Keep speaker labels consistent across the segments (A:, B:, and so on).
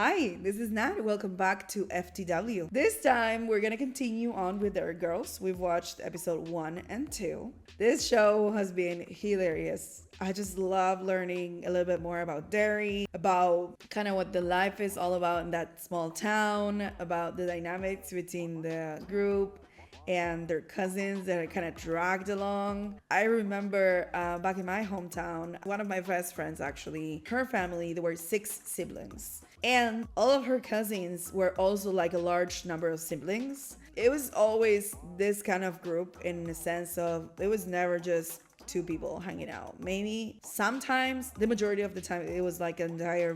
A: Hi, this is Nat. Welcome back to FTW. This time, we're gonna continue on with Derry Girls. We've watched episode 1 and 2. This show has been hilarious. I just love learning a little bit more about Derry, about kind of what the life is all about in that small town, about the dynamics between the group and their cousins that are kind of dragged along. I remember back in my hometown, one of my best friends actually, her family, there were 6 siblings. And all of her cousins were also like a large number of siblings. It was always this kind of group in the sense of it was never just 2 people hanging out. Maybe sometimes, the majority of the time, it was like an entire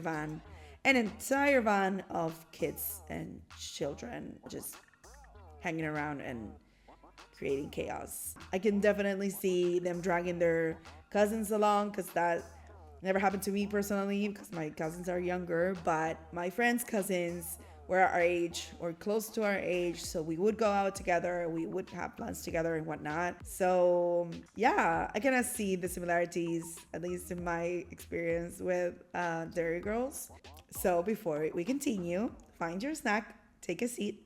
A: van of kids and children just hanging around and creating chaos. I can definitely see them dragging their cousins along because that never happened to me personally because my cousins are younger, but my friends' cousins were our age or close to our age, so we would go out together, we would have plans together and whatnot. So yeah, I kind of see the similarities, at least in my experience with Derry Girls. So before we continue, find your snack, take a seat,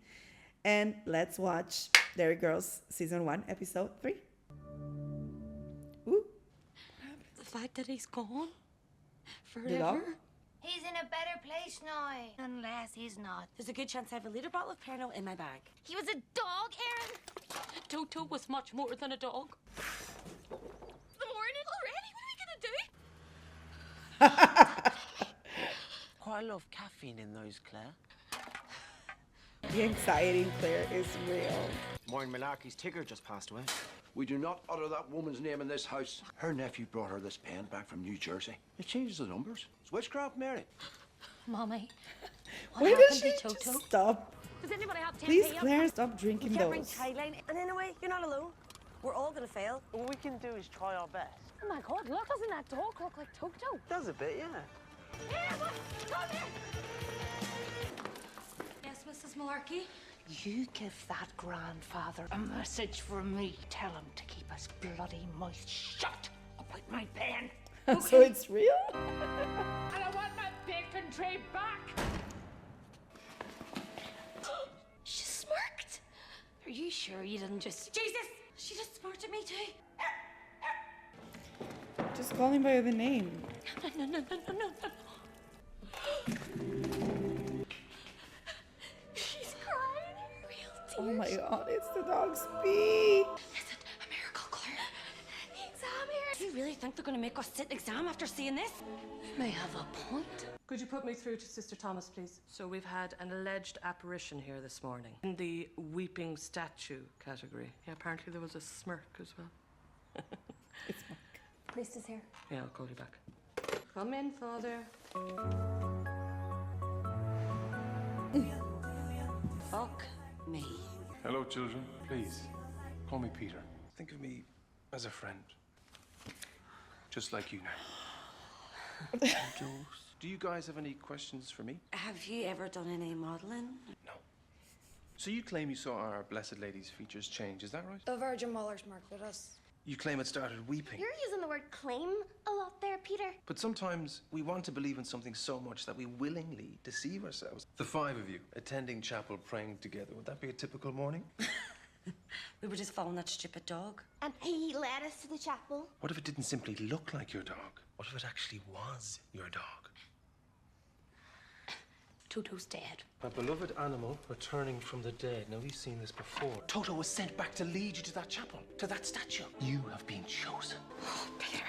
A: and let's watch Derry Girls Season 1, Episode 3. Ooh.
B: The fact that he's gone
A: The
B: forever.
A: dog?
C: He's in a better place now. Unless he's not.
B: There's a good chance I have a little bottle of Pernod in my bag.
C: He was a dog, Erin.
B: Toto was much more than a dog.
C: The morning already? What are we gonna do?
D: Quite a lot of caffeine in those, Claire.
A: The anxiety in Claire is real.
E: Maureen Malarkey's Tigger just passed away.
F: We do not utter that woman's name in this house. Her nephew brought her this pen back from New Jersey. It changes the numbers. It's witchcraft, Mary.
B: Mommy,
A: Why does she just stop?
C: Does anybody have 10
A: Please, Claire, stop drinking
G: Can't bring
A: those.
G: Thailand. And anyway, you're not alone. We're all gonna fail.
D: All we can do is try our best.
C: Oh my God, look, doesn't that dog look like Toto?
D: Does a bit, yeah.
B: Yes, Mrs. Malarkey?
H: You give that grandfather a message from me. Tell him to keep his bloody mouth shut about my pen.
A: So it's real?
H: And I want my bacon tray back.
B: She smirked. Are you sure you didn't just... Jesus! She just smirked at me too.
A: Just call him by the name.
B: No. She's crying. Real tears.
A: Oh my God, it's the dog's pee.
B: Is it a miracle, Claire? The exam here. Do you really think they're going to make us sit exam after seeing this? May have a point.
I: Could you put me through to Sister Thomas, please? So we've had an alleged apparition here this morning in the weeping statue category. Yeah, apparently there was a smirk as well.
A: It's Mark.
G: Priest is here.
I: Yeah, I'll call you back. Come in, Father.
B: Fuck me.
J: Hello, children. Please, call me Peter. Think of me as a friend. Just like you now. Do you guys have any questions for me?
B: Have you ever done any modelling?
J: No. So you claim you saw our Blessed Lady's features change, is that right?
G: The Virgin Mother's marked at us.
J: You claim it started weeping.
C: You're using the word claim a lot there, Peter.
J: But sometimes we want to believe in something so much that we willingly deceive ourselves. The 5 of you attending chapel, praying together. Would that be a typical morning?
B: We were just following that stupid dog.
C: And he led us to the chapel.
J: What if it didn't simply look like your dog? What if it actually was your dog?
B: Toto's dead.
J: My beloved animal returning from the dead. Now, we've seen this before. Toto was sent back to lead you to that chapel, to that statue. You have been chosen.
B: Peter.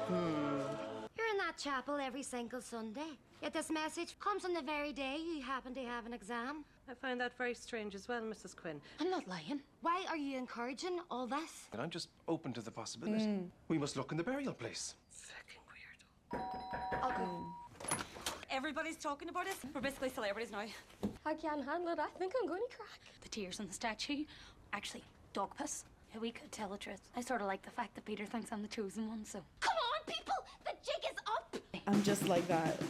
C: You're in that chapel every single Sunday. Yet this message comes on the very day you happen to have an exam.
I: I find that very strange as well, Mrs. Quinn.
B: I'm not lying.
C: Why are you encouraging all this?
J: And I'm just open to the possibility. We must look in the burial place.
I: Fucking weirdo.
C: I'll go.
B: Everybody's talking about us. We're basically celebrities now.
G: I can't handle it. I think I'm going to crack.
B: The tears on the statue, actually, dog piss. Yeah, we could tell the truth. I sort of like the fact that Peter thinks I'm the chosen one, so...
C: Come on, people! The jig is up!
A: I'm just like that.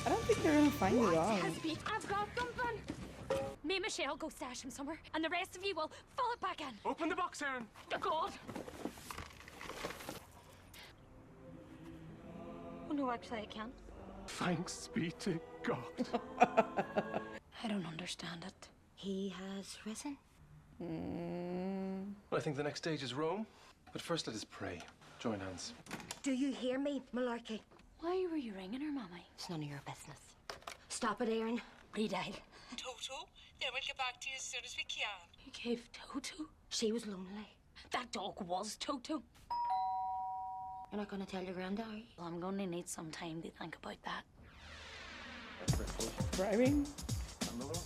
A: I don't think they're gonna find the dog.
C: I've got something!
B: Me and Michelle go stash him somewhere, and the rest of you will fill it back in.
J: Open the box, Aaron.
B: Oh, God! Oh, no, actually, I can't.
J: Thanks be to God.
B: I don't understand it.
C: He has risen.
J: Well, I think the next stage is Rome. But first, let us pray. Join hands.
C: Do you hear me, Malarkey?
B: Why were you ringing her, Mummy?
C: It's none of your business. Stop it, Aaron.
B: Redial.
K: Toto, then we'll get back to you as soon as we can.
B: You gave Toto?
C: She was lonely.
B: That dog was Toto.
C: You're not going to tell your granddad, are you?
B: Well, I'm going to need some time to think about that.
A: Driving?
J: Another one?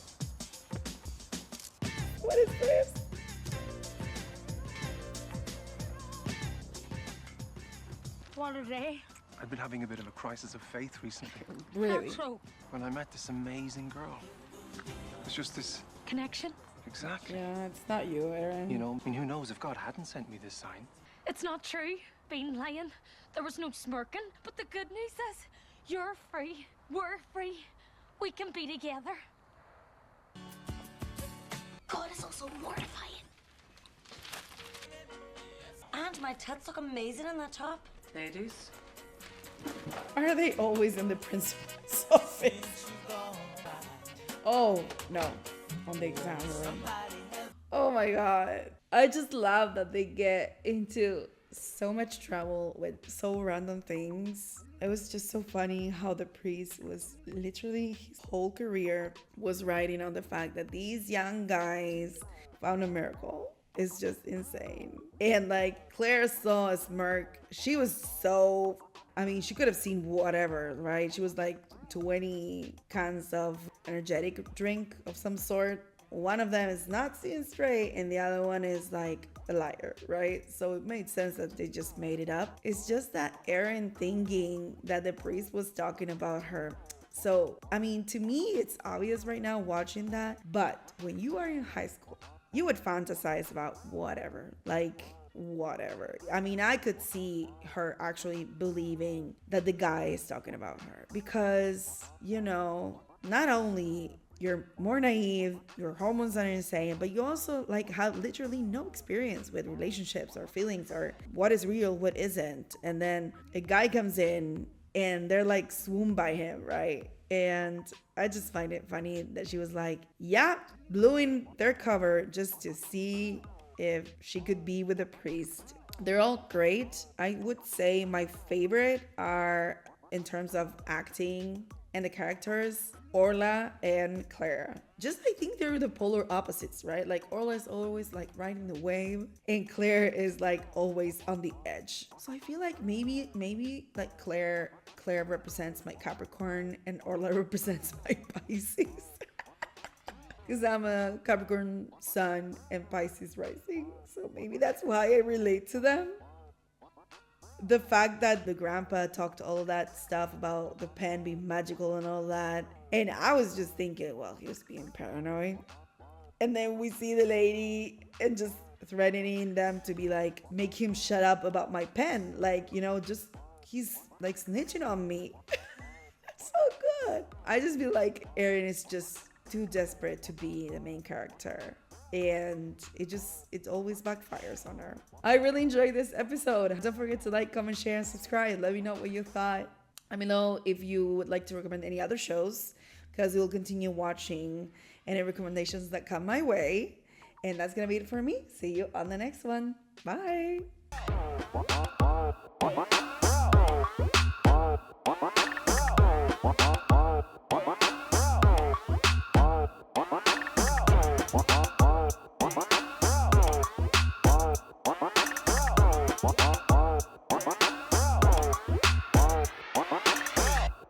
A: What is this?
B: What are they?
J: I've been having a bit of a crisis of faith recently.
A: Really?
B: So,
J: When I met this amazing girl. It's just this...
B: connection?
J: Exactly.
A: Yeah, it's not you, Aaron.
J: You know, I mean, who knows if God hadn't sent me this sign.
B: It's not true. Been lying. There was no smirking. But the good news is, you're free. We're free. We can be together.
C: God is also mortifying. And my tits look amazing in that top.
I: Ladies,
A: Are they always in the principal's office? Oh, no. On the exam room. Oh my god. I just love that they get into so much trouble with so random things. It was just so funny how the priest was literally, his whole career was riding on the fact that these young guys found a miracle. It's just insane. And like Claire saw a smirk. She was so, I mean, she could have seen whatever, right? She was like 20 cans of energetic drink of some sort. One of them is not seeing straight and the other one is like a liar, right? So it made sense that they just made it up. It's just that Erin thinking that the priest was talking about her. So, I mean, to me, it's obvious right now watching that. But when you are in high school, you would fantasize about whatever, like whatever. I mean, I could see her actually believing that the guy is talking about her because, you know, not only you're more naive, your hormones are insane, but you also like have literally no experience with relationships or feelings or what is real, what isn't. And then a guy comes in and they're like swooned by him, right? And I just find it funny that she was like, yeah, blowing their cover just to see if she could be with a priest. They're all great. I would say my favorite are, in terms of acting and the characters, Orla and Claire. Just, I think they're the polar opposites, right? Like Orla is always like riding the wave and Claire is like always on the edge. So I feel like maybe like Claire represents my Capricorn and Orla represents my Pisces. Because I'm a Capricorn sun and Pisces rising. So maybe that's why I relate to them. The fact that the grandpa talked all that stuff about the pen being magical and all that. And I was just thinking, well, he was being paranoid. And then we see the lady and just threatening them to be like, make him shut up about my pen. Like, you know, just, he's like snitching on me. So good. I just feel like Erin is just too desperate to be the main character. And it always backfires on her. I really enjoyed this episode. Don't forget to like, comment, share, and subscribe. Let me know what you thought. Let me know if you would like to recommend any other shows, because we'll continue watching any recommendations that come my way. And that's gonna be it for me. See you on the next one. Bye.